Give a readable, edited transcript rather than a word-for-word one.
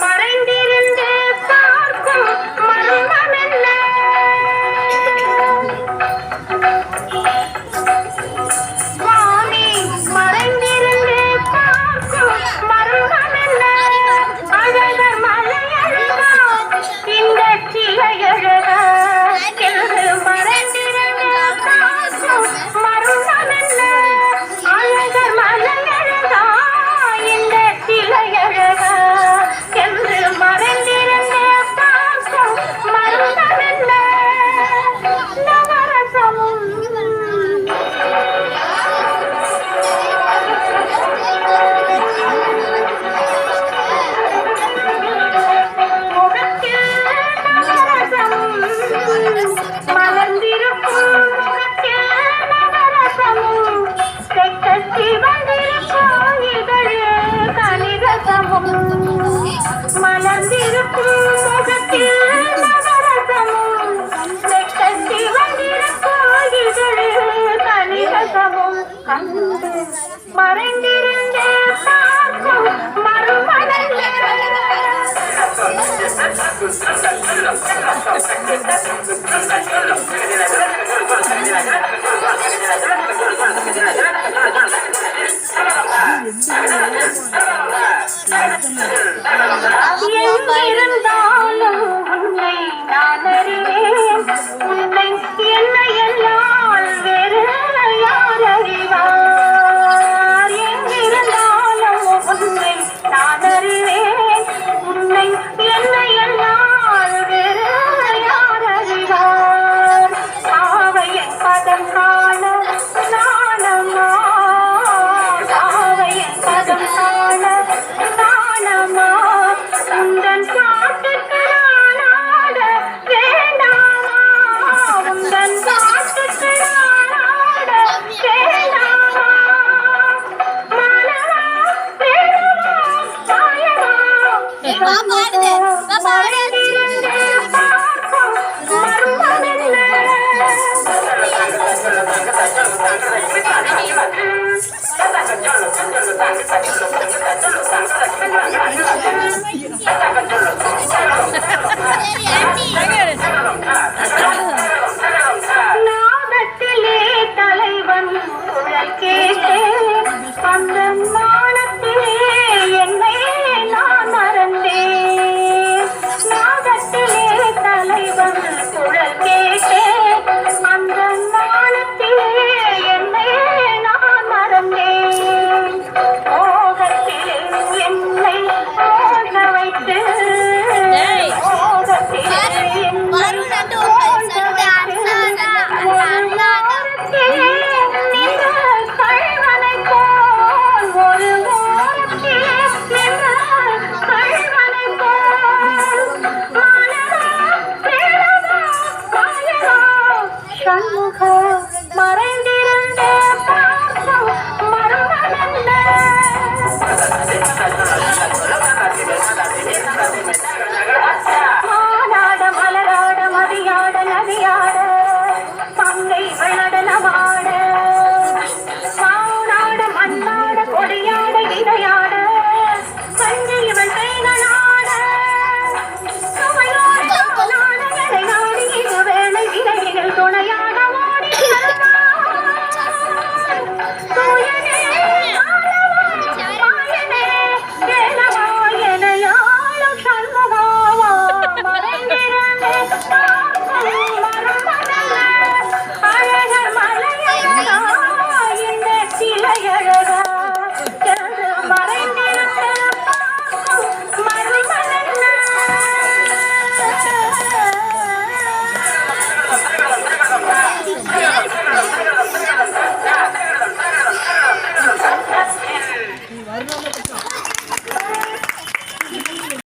மறைந்திருந்து பார்க்கும் மர்மமெல்ல சுவாமி, மறைந்திருந்து பார்க்கும் மர்மமெல்ல அழகர் மலையழகா இந்த சிலையழகா என்று மறைந்திருந்து பார்க்கும் மர்மமெல்ல அழகர் மலையழகா இந்த சிலையழகா என்று மறைந்திருந்து பார்க்கும் மர்மமெல்ல நவரசமும் முகத்தில் நவரசமும் மலர்ந்திருக்கும் முகத்தில் நவரசமும் தெற்கத்தி வந்திருக்கும் இதழில் கனிரசமும் மலர்ந்திருக்கும் முகத்தில் நவரசமும் தெற்கத்தி வந்திருக்கும் இதழில் கனிரசமும் கண்டு மறைந்திருந்தே பார்க்கும் மறுமணல்ல எங்கிருந்தாலும் உன்னை நான் அறிவேன். உன்னை என்னை எல்லால் வேறு யார் அறிவார்? எங்கிருந்தாலும் உன்னை நான் அறிவேன். உன்னை என்னை எல்லால் வேறு யார் அறிவார்? சாவையின் பதம் காண நாணமா, சாவையின் பதம் காண நாணமா, உந்தன் பாட்டுக்கு நான் ஆட வேண்டாமா, உந்தன் பாட்டுக்கு நான் ஆட வேண்டாமா, மானவா வேணுமா மாயவா மறைந்திருந்தே பார்க்கும் மர்மமெல்ல